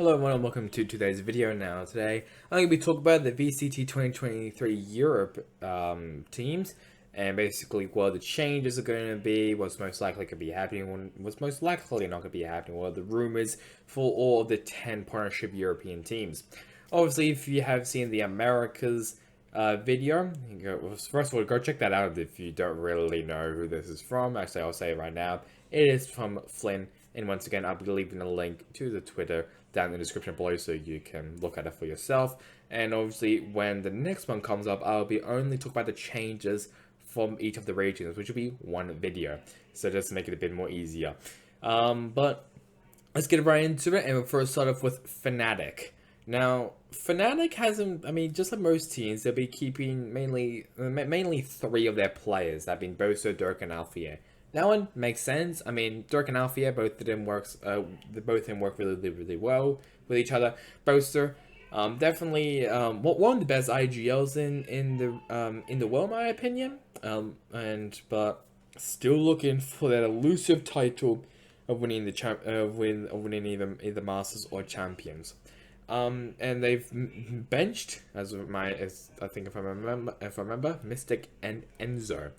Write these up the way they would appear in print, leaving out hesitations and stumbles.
Hello everyone and welcome to today's video. Now today I'm going to be talking about the VCT 2023 Europe teams and basically what the changes are going to be, what's most likely going to be happening, what's most likely not going to be happening, what are the rumors for all of the 10 partnership European teams. Obviously, if you have seen the Americas video, first of all, go check that out if you don't really know who this is from. Actually, I'll say it right now. It is from Flynn, and once again, I'll be leaving a link to the Twitter down in the description below so you can look at it for yourself. And obviously, when the next one comes up, I'll be only talking about the changes from each of the regions, which will be one video. So just to make it a bit more easier. But let's get right into it, and we'll first start off with Fnatic. Now, Fnatic hasn't, just like most teams, they'll be keeping mainly three of their players, that being Boso, Dirk, and Alfie. That one makes sense. Dirk and Alfie, both of them work really well with each other. Boaster, definitely one of the best IGLs in the world, in my opinion. But still looking for that elusive title of winning winning either Masters or Champions. And they've benched if I remember, Mystic and Enzo.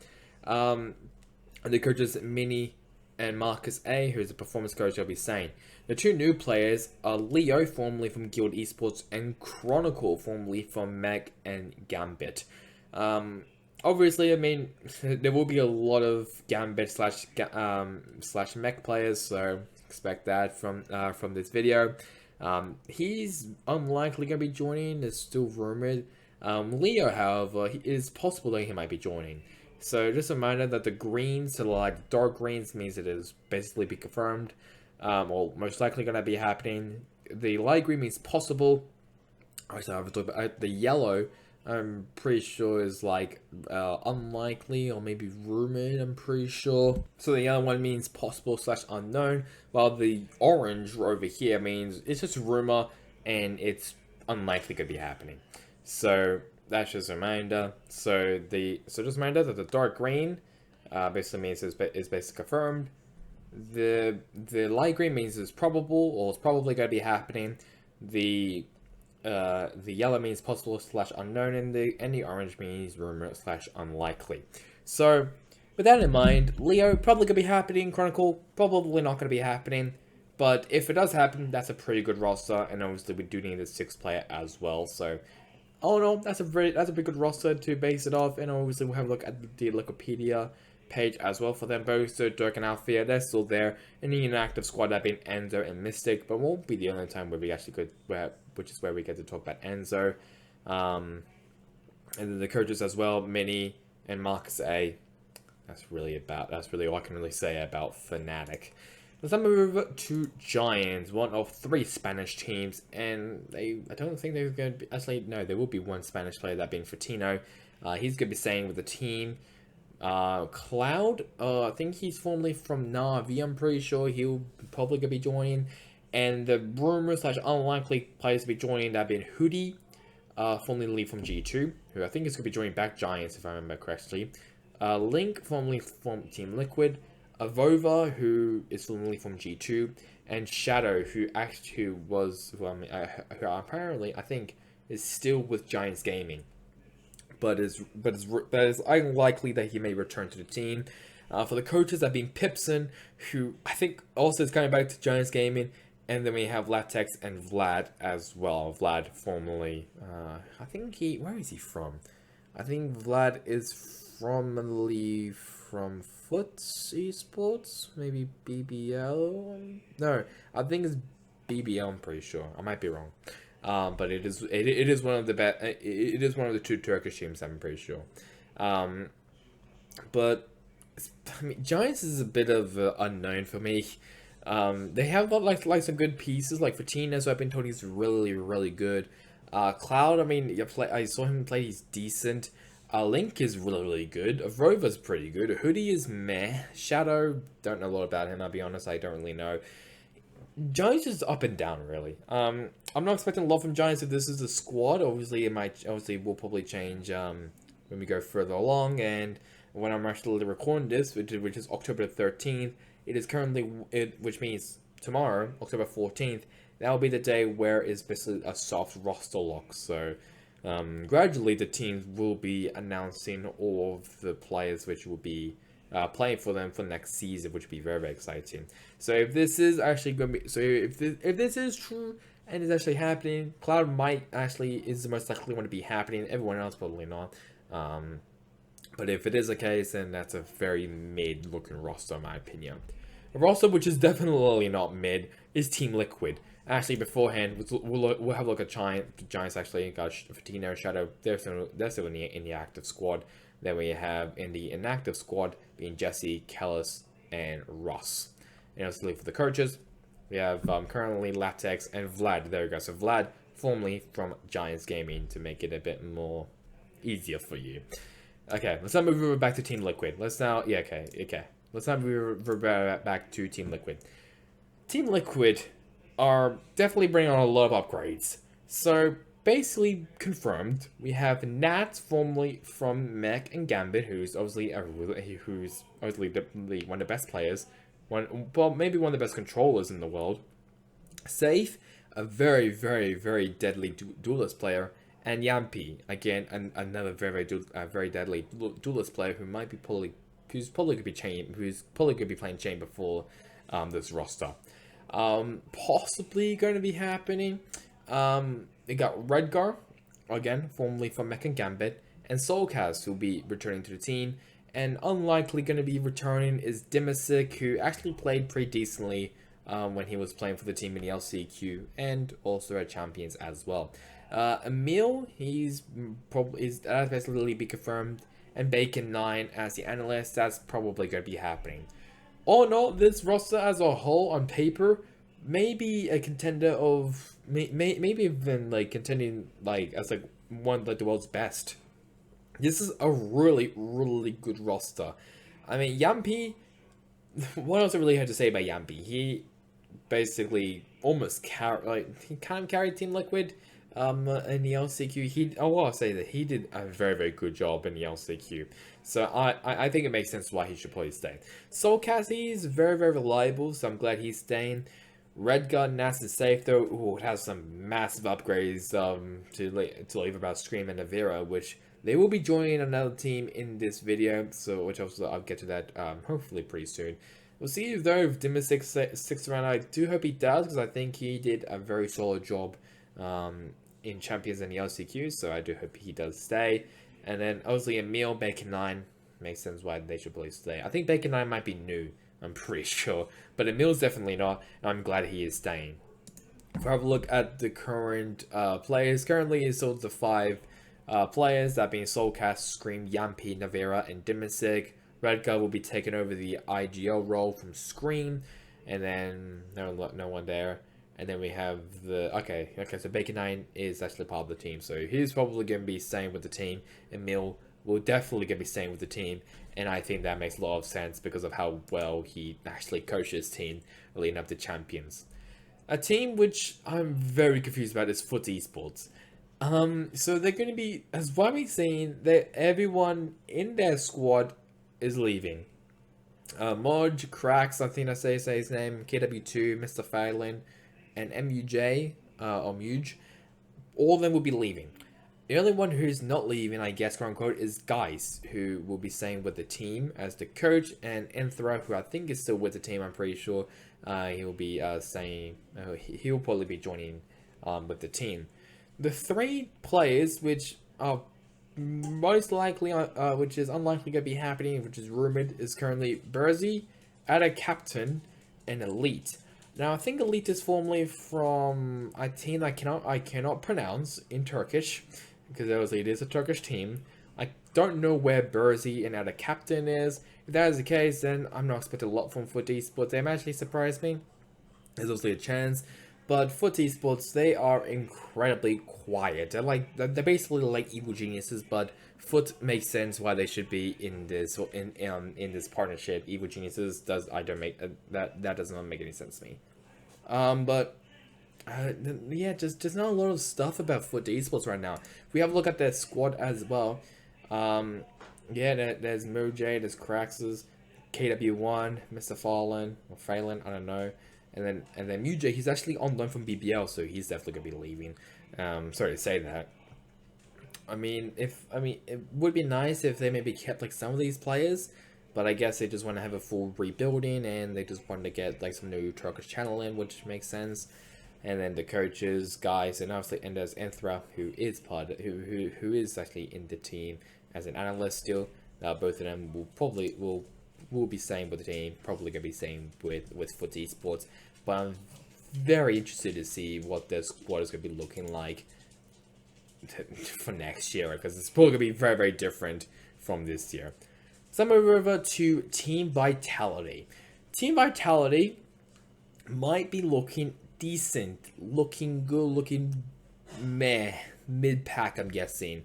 And the coaches Mini and Marcus A, who's the performance coach, I'll be saying. The two new players are Leo, formerly from Guild Esports, and Chronicle, formerly from Meg and Gambit. Obviously, there will be a lot of Gambit slash Mech players, so expect that from this video. He's unlikely going to be joining, it's still rumored. Leo, however, it is possible that he might be joining. So just a reminder that the greens, so like dark greens, means it is basically be confirmed, or most likely going to be happening. The light green means possible. The yellow, I'm pretty sure is like unlikely or maybe rumored. I'm pretty sure. So the yellow one means possible / unknown, while the orange over here means it's just rumor and it's unlikely going to be happening. So that's just a reminder. So just a reminder that the dark green basically means is basically confirmed. The light green means it's probable or it's probably going to be happening. The yellow means possible / unknown, and the orange means rumor / unlikely. So with that in mind, Leo probably going to be happening. Chronicle probably not going to be happening. But if it does happen, that's a pretty good roster, and obviously we do need a 6th player as well. So all in all, that's a pretty good roster to base it off, and obviously we'll have a look at the Wikipedia page as well for them both. So Dirk and Alfia, they're still there, and the inactive squad that being Enzo and Mystic, but won't be the only time where we actually which is where we get to talk about Enzo. And then the coaches as well, Mini and Marcus A. That's really all I can really say about Fnatic. Let's move over to Giants, one of 3 Spanish teams, and I don't think they're going to be, actually, no, there will be one Spanish player, that being Fratino. He's going to be staying with the team. Cloud, I think he's formerly from NAVI, I'm pretty sure he'll probably going to be joining. And the rumors / unlikely players to be joining, that being Hoodie, formerly from G2, who I think is going to be joining back Giants, if I remember correctly. Link, formerly from Team Liquid. Avova, who is formerly from G2, and Shadow, who apparently I think is still with Giants Gaming, but is unlikely that he may return to the team. For the coaches, that being Pipson, who I think also is coming back to Giants Gaming, and then we have Latex and Vlad as well. Vlad, formerly, where is he from? I think Vlad is formerly from FUT Esports, maybe BBL. No, I think it's BBL. I'm pretty sure. I might be wrong, but it is one of the best. It is one of the 2 Turkish teams. I'm pretty sure. But Giants is a bit of unknown for me. They have like some good pieces, like Fortino, so I've been told he's really good. Cloud, I saw him play. He's decent. Link is really good. Rova's pretty good. Hoodie is meh. Shadow, don't know a lot about him, I'll be honest, I don't really know. Giants is up and down, really. I'm not expecting a lot from Giants if this is a squad. Obviously, it will probably change when we go further along, and when I'm actually recording this, which is October 13th, it is currently, which means tomorrow, October 14th, that'll be the day where it's basically a soft roster lock. So gradually the teams will be announcing all of the players which will be playing for them for next season, which will be very, very exciting. So if this is actually going to be, so if this is true and is actually happening, Cloud might actually is the most likely one to be happening. Everyone else probably not. But if it is the case, then that's a very mid-looking roster, in my opinion. A roster which is definitely not mid is Team Liquid. Actually, beforehand, we'll have a look at Giants. Actually got Fatino, Shadow. They're still in the active squad. Then we have in the inactive squad being Jesse, Kellis, and Ross. And obviously for the coaches, we have currently Latex and Vlad. There we go. So Vlad, formerly from Giants Gaming, to make it a bit more easier for you. Okay, let's not move back to Team Liquid. Let's now, okay. Let's not move back to Team Liquid. Team Liquid are definitely bringing on a lot of upgrades. So basically confirmed, we have Nat, formerly from Mech and Gambit, who's obviously one of the best players, maybe one of the best controllers in the world. Safe, a very, very, very deadly duelist player. And Yampi, again, another very deadly duelist player who might be who's probably could be playing Chamber for this roster. Possibly going to be happening. We got Redgar, again, formerly from Mech and Gambit, and Soulcast, who will be returning to the team. And unlikely going to be returning is Dimasic, who actually played pretty decently when he was playing for the team in the LCQ and also at Champions as well. Emil, that's basically be confirmed, and Bacon9 as the analyst. That's probably going to be happening. All in all, this roster as a whole on paper may be a contender of maybe even like contending like as like one like the world's best. This is a really, really good roster. I mean, Yampi. What else I really had to say about Yampi? He basically almost he can't carry Team Liquid. In the LCQ, I'll say that he did a very, very good job in the LCQ. So I think it makes sense why he should probably stay. Soulcast, he's very, very reliable, so I'm glad he's staying. Redgun, Nas is safe though. Ooh, it has some massive upgrades to leave about Scream and Navira, which they will be joining another team in this video. So which also I'll get to that hopefully pretty soon. We'll see if though if Dimasic sticks around. I do hope he does, because I think he did a very solid job in Champions and the LCQ, so I do hope he does stay. And then obviously Emil, Bacon9, makes sense why they should probably stay. I think Bacon9 might be new, I'm pretty sure, but Emil's definitely not, and I'm glad he is staying. If I have a look at the current players, currently it's sort of the 5 players, that being Soulcast, Scream, Yampi, Navira, and Dimasic. Redguard will be taking over the IGL role from Scream, and then no one there. And then we have the so Bacon9 is actually part of the team, so he's probably going to be staying with the team. Emil will definitely going to be staying with the team, and I think that makes a lot of sense because of how well he actually coached his team leading up to Champions. A team which I'm very confused about is FUT Esports. So they're going to be, as what I'm saying, that everyone in their squad is leaving. Moj, Cracks, I think I say his name, KW2, Mr. Faglin, and MUJ, or Muj, all of them will be leaving. The only one who's not leaving, I guess, quote unquote, is Geis, who will be staying with the team as the coach, and Enthra, who I think is still with the team, I'm pretty sure. He will be he will probably be joining with the team. The 3 players, which are most likely, which is unlikely going to be happening, which is rumored, is currently Berzi, Ada Captain, and Elite. Now, I think Elite is formerly from a team I cannot pronounce in Turkish, because it is a Turkish team. I don't know where Berzi and Ada Captain is. If that is the case, then I'm not expecting a lot from FUT Esports. They might actually surprise me. There's also a chance. But FUT Esports, they are incredibly quiet. They're basically like evil geniuses, but FUT makes sense why they should be in this partnership. Evil geniuses does not make any sense to me. Yeah, just not a lot of stuff about FUT Esports right now. If we have a look at their squad as well. Yeah, there's Moj, there's Craxes, KW1, Mr. Fallen, or Phelan, I don't know. and then MUJ, he's actually on loan from BBL, so he's definitely gonna be leaving. Sorry to say that. I mean, it would be nice if they maybe kept like some of these players, but I guess they just want to have a full rebuilding, and they just wanted to get like some new Turkish channel in, which makes sense. And then the coaches, guys, and obviously, and there's Enthra, who is who is actually in the team as an analyst still. Both of them will be staying with the team, probably gonna be staying with FUT Esports. But I'm very interested to see what their squad is gonna be looking like for next year, because it's probably gonna be very, very different from this year. So I'm over to Team Vitality. Team Vitality might be looking decent, looking good, looking mid-pack, I'm guessing.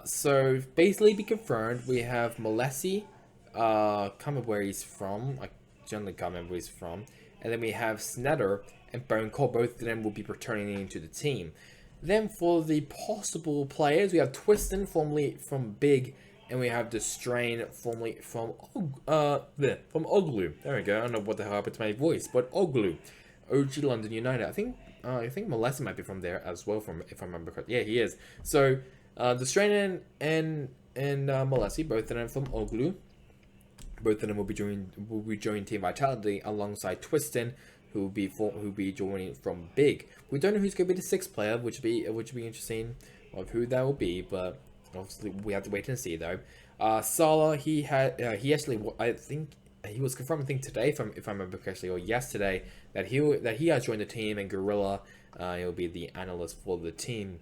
So basically be confirmed, we have Malesi, can't remember where he's from, I generally can't remember where he's from, and then we have Snetter and Bone Corp, both of them will be returning into the team. Then for the possible players, we have Twiston, formerly from Big, and we have the Strain, formerly from Oglu. There we go. I don't know what the hell happened to my voice, but Oglu, OG London United. I think Malesi might be from there as well, from if I remember correctly. Yeah, he is. So the Strain and Malesi, both of them from Oglu. Both of them will be joining Team Vitality alongside Twiston, who will be joining from Big. We don't know who's going to be the sixth player, which would be interesting of who that will be, but obviously we have to wait and see though. Salah, he actually, I think he was confirmed, I think today, if I remember correctly, or yesterday, that he has joined the team, and Gorilla, he'll be the analyst for the team.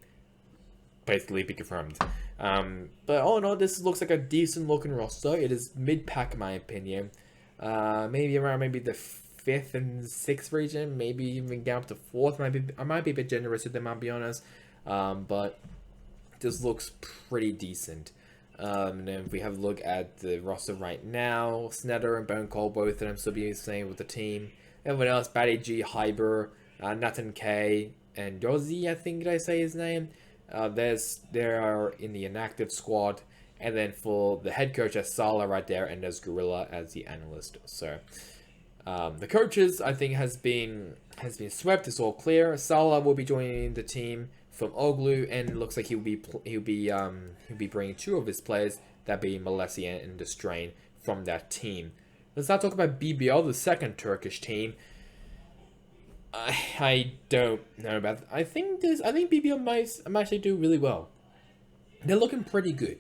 Basically be confirmed. But all in all, this looks like a decent looking roster. It is mid-pack in my opinion. Maybe around the 5th and 6th region, maybe even down up to 4th. I might be a bit generous with them, I'll be honest. But this looks pretty decent. And then if we have a look at the roster right now, Snetter and Bone Cole, both of them still be staying with the team. Everyone else, Batty G, Hyber, Nathan K, and Dozy, I think did I say his name? They are in the inactive squad. And then for the head coach, there's Sala right there, and there's Gorilla as the analyst. So the coaches, I think, has been swept. It's all clear. Sala will be joining the team from Oglu, and it looks like he'll be bringing 2 of his players, that being Malesi and the Strain, from that team. Let's now talk about BBL, the second Turkish team. I don't know about. I think BBL might actually do really well. They're looking pretty good.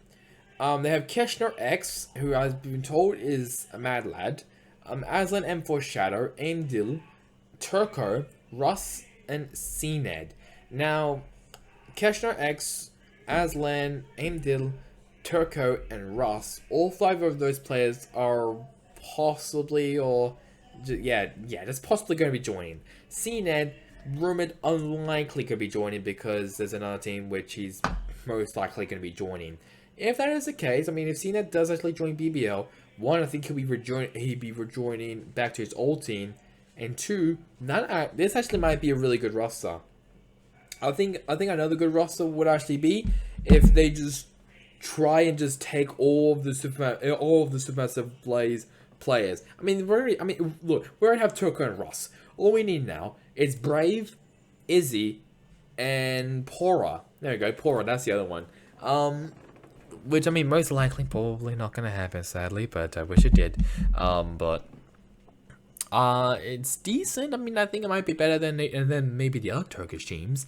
They have Keshner X, who I've been told is a mad lad. Aslan M4 Shadow, Aimdil, Turco, Russ, and CNED. Now, Keshner X, Aslan, Aimdil, Turco, and Russ, all 5 of those players are possibly, or that's possibly going to be joining. CNED, rumored unlikely could be joining, because there's another team which he's most likely going to be joining. If that is the case, I mean, if CNED does actually join BBL, 1, I think he'd be rejoining back to his old team, and 2, this actually might be a really good roster. I think another good roster would actually be if they just try and just take all of the Supermassive players. I mean, look, we already have Turco and Ross. All we need now is Brave, Izzy, and Pora. There we go, Pora. That's the other one. Which, I mean, most likely probably not gonna happen, sadly, but I wish it did. It's decent. I mean, I think it might be better than maybe the other Turkish teams.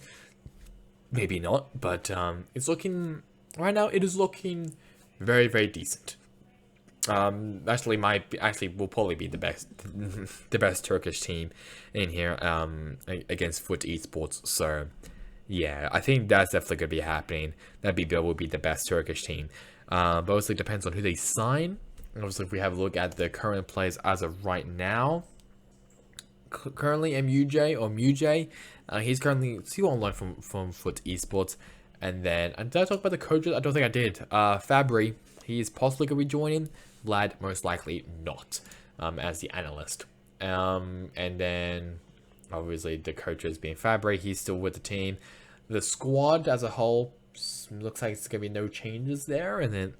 Maybe not, but it's looking right now. It is looking very, very decent. Actually will probably be the best Turkish team in here against FUT Esports. So yeah, I think that's definitely gonna be happening. That BBL will be the best Turkish team. But obviously it depends on who they sign. Obviously, if we have a look at the current players as of right now, currently MUJ, he's currently still online from FUT Esports. And then, did I talk about the coaches? I don't think I did. Fabry, he's possibly going to be joining. Vlad, most likely not, as the analyst. And then, obviously, the coaches being Fabry, he's still with the team. The squad as a whole looks like it's going to be no changes there. And then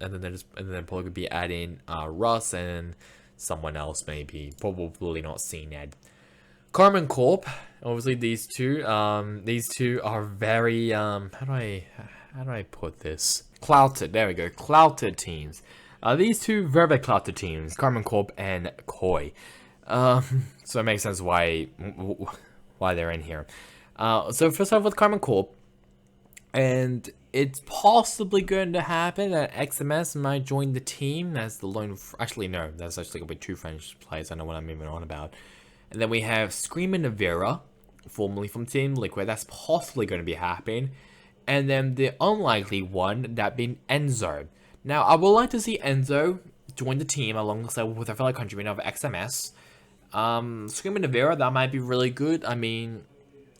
probably going to be adding Russ and someone else, maybe. Probably not CNED. Karmine Corp. Obviously, these two are very how do I put this? Clouted. There we go. Clouted teams. These two very clouted teams, Karmine Corp and Koi. So it makes sense why they're in here. So first off with Karmine Corp, and it's possibly going to happen that XMS might join the team as the lone. Actually, no, that's actually gonna be two French players. I know what I'm moving on about. And then we have Scream and Navira, formerly from Team Liquid. That's possibly going to be happening. And then the unlikely one, that being Enzo. Now, I would like to see Enzo join the team alongside with a fellow countryman of XMS. Scream and Navira, that might be really good. I mean,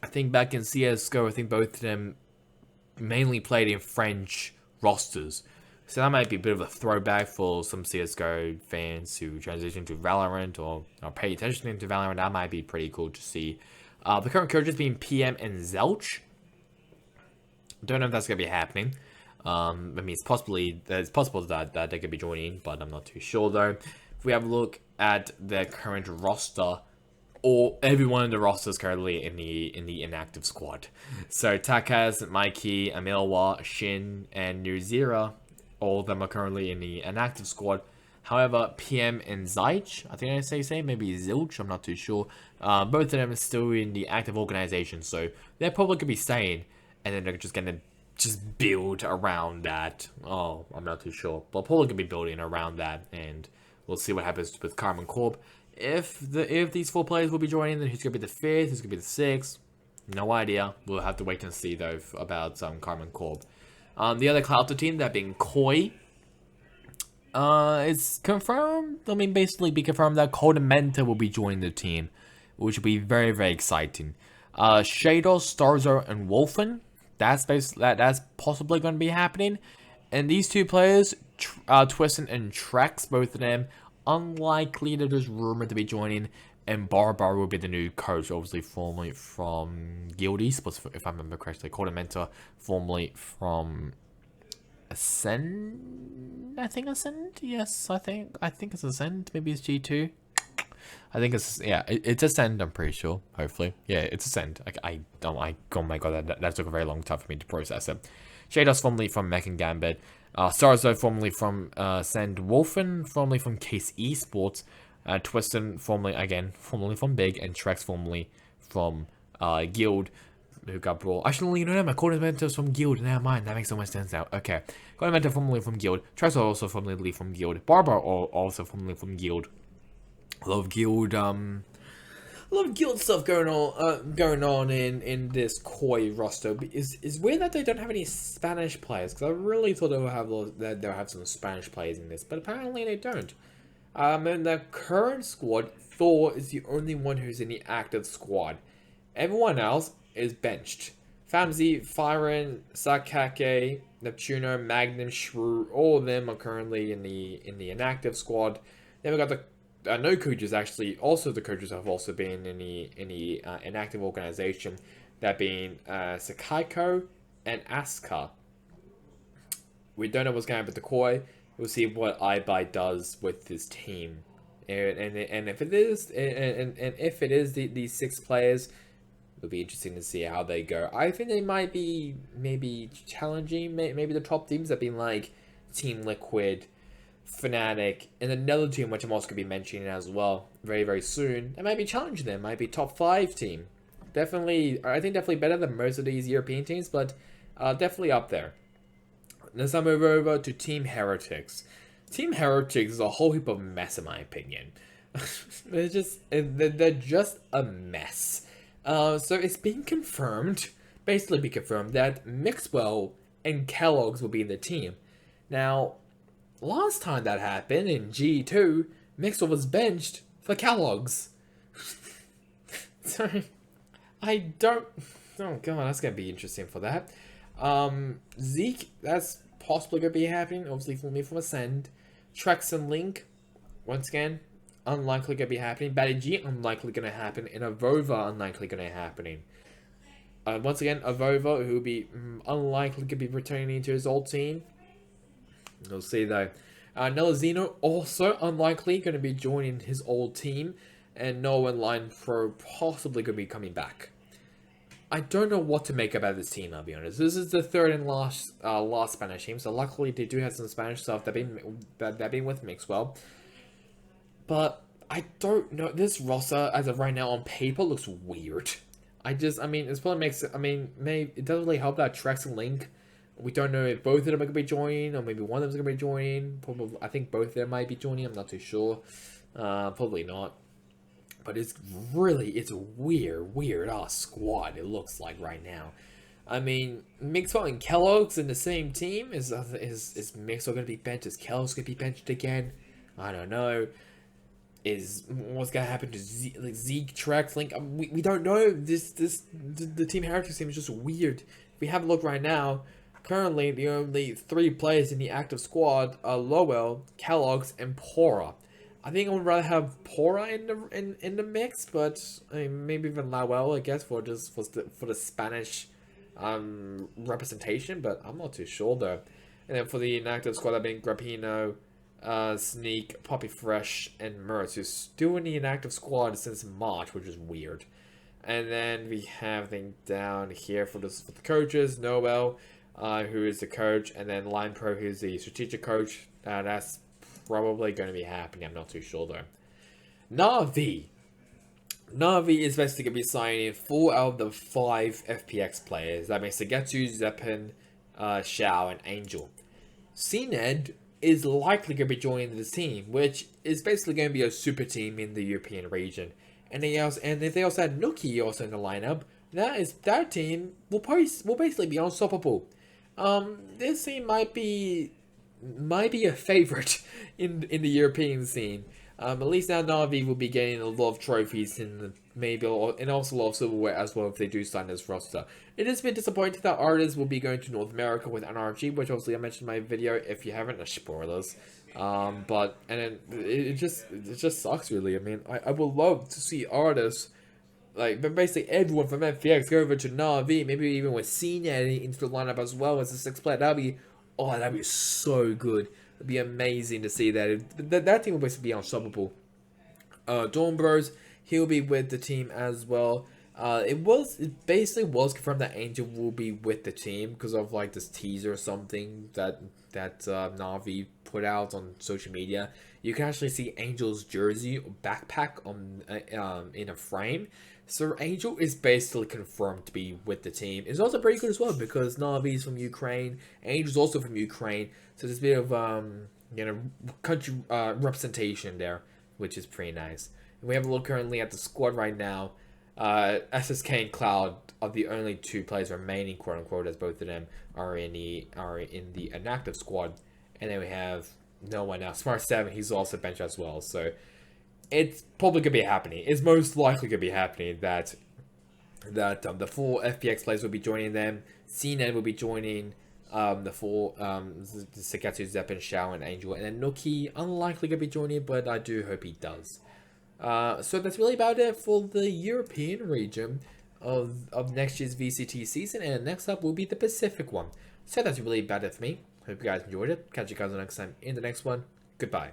I think back in CSGO, I think both of them mainly played in French rosters. So that might be a bit of a throwback for some CSGO fans who transition to Valorant or pay attention to Valorant. That might be pretty cool to see. The current coaches being PM and Zelch. Don't know if that's going to be happening. I mean, it's possible that they could be joining, but I'm not too sure though. If we have a look at their current roster, or everyone in the roster is currently in the inactive squad. So Takaz, Mikey, Amilwa, Shin, and Nuzira, all of them are currently in the inactive squad. However, PM and Zaich, I think I say maybe Zilch, I'm not too sure. Both of them are still in the active organization, so they're probably gonna be staying, and then they're just gonna build around that. Oh, I'm not too sure, but probably gonna be building around that, and we'll see what happens with Karmine Corp. If these four players will be joining, then who's gonna be the fifth? Who's gonna be the sixth? No idea. We'll have to wait and see though about Karmine Corp. The other Clouter team, that being Koi, it's confirmed. I mean, basically, be confirmed that Codementa will be joining the team, which will be very exciting. Shadow, Starzo, and Wolfen. That's possibly going to be happening. And these two players, Twistin and Trex, both of them, unlikely that there's rumored to be joining. And Barbar will be the new coach, obviously formerly from Guild Esports, if I remember correctly. Codementa, formerly from Ascend. I think Ascend. Yes, I think it's Ascend. Maybe it's G2. I think it's Ascend. I'm pretty sure. Hopefully, yeah, it's Ascend. Oh my god, that took a very long time for me to process it. Shados, formerly from Mech and Gambit. Starzo, formerly from Ascend. Wolfen, formerly from Case Esports. Twistin, formerly from Big, and Trex, formerly from Guild, who got brought. Actually, my Codementa's from Guild. Never mind, that makes so much sense now. Okay, Codementa formerly from Guild. Trex also formerly from Guild. Barbar also formerly from Guild. Love Guild stuff going on in this Koi roster. It's weird that they don't have any Spanish players, because I really thought they'll have some Spanish players in this, but apparently they don't. In the current squad, Thor is the only one who's in the active squad. Everyone else is benched. Famzi, Firen, Sakake, Neptuno, Magnum, Shrew, all of them are currently in the inactive squad. Then we got the no coaches, actually. Also, the coaches have also been in the inactive organization. That being Sakaiko and Asuka. We don't know what's going to happen with the Koi. We'll see what iBuy does with this team, and if it is these 6 players, it'll be interesting to see how they go. I think they might be maybe challenging maybe the top teams that being like Team Liquid, Fnatic, and another team which I'm also gonna be mentioning as well very soon. They might be challenging them. Might be top 5 team. I think definitely better than most of these European teams, but definitely up there. Let's now move over to Team Heretics. Team Heretics is a whole heap of mess, in my opinion. they're just a mess. So it's being confirmed, that Mixwell and Kellogg's will be in the team. Now, last time that happened in G2, Mixwell was benched for Kellogg's. Sorry, I don't. Oh god, that's gonna be interesting for that. Zeke, that's possibly going to be happening, obviously for me from Ascend. Trex and Link, once again, unlikely going to be happening. Batty G, unlikely going to happen. And Avova, unlikely going to happening. Once again, Avova, who will be unlikely to be returning to his old team. We'll see though. Nelazino, also unlikely going to be joining his old team. and Noah and Line Pro possibly going to be coming back. I don't know what to make about this team, I'll be honest. This is the third and last Spanish team, so luckily they do have some Spanish stuff that been with Mixwell. But I don't know. This roster, as of right now, on paper, looks weird. I mean, it probably makes it, maybe it doesn't really help that Trex and Link. We don't know if both of them are going to be joining, or maybe one of them is going to be joining. Probably, I think both of them might be joining. I'm not too sure. Probably not. But it's a weird ass squad, it looks like right now. I mean, Mixwell and Kellogg's in the same team. Is Mixwell going to be benched? Is Kellogg's going to be benched again? I don't know. What's going to happen to Zeke, Trex, Link? We don't know. The Team Heretics team is just weird. If we have a look right now, currently the only 3 players in the active squad are Lowell, Kellogg's, and Pora. I think I would rather have Pora in the mix, but I mean, maybe even Lowell, I guess, for the Spanish representation. But I'm not too sure though. And then for the inactive squad, I've been Grappino, Sneak, Poppy Fresh, and Mertz, who's still in the inactive squad since March, which is weird. And then we have things down here for the coaches, Noel, who is the coach, and then Line Pro, who's the strategic coach. That's probably going to be happening. I'm not too sure though. NAVI is basically going to be signing 4 out of the 5 FPX players. That makes Segetsu, Zeppin, Shao, and Angel. CNED is likely going to be joining this team, which is basically going to be a super team in the European region. And if they also had Nuki also in the lineup, that team will basically be unstoppable. This team might be a favorite in the European scene. At least now Navi will be getting a lot of trophies and also a lot of silverware as well if they do sign this roster. It is a bit disappointing that artists will be going to North America with NRG, which obviously I mentioned in my video. If you haven't, spoilers. It just sucks really. I mean, I would love to see artists, but basically everyone from FPX go over to Navi, maybe even with CNED into the lineup as well as a 6-player. That'd be so good. It'd be amazing to see that. That team will basically be unstoppable. Dawn Bros, he'll be with the team as well. It basically was confirmed that Angel will be with the team because of this teaser or something that Navi put out on social media. You can actually see Angel's jersey or backpack on in a frame. So Angel is basically confirmed to be with the team. It's also pretty good as well because Navi is from Ukraine. Angel's also from Ukraine. So there's a bit of country representation there, which is pretty nice. And we have a look currently at the squad right now. SSK and Cloud are the only 2 players remaining, quote unquote, as both of them are in the inactive squad. And then we have no one now. Smart 7, he's also benched as well. So it's probably gonna be happening. It's most likely gonna be happening that the 4 FPX players will be joining them. CNED will be joining the 4 Segetsu, Zeppin, Shao, and Angel, and then Nuki unlikely gonna be joining, but I do hope he does. So that's really about it for the European region of next year's VCT season, and next up will be the Pacific one. So that's really about it for me. Hope you guys enjoyed it. Catch you guys next time in the next one. Goodbye.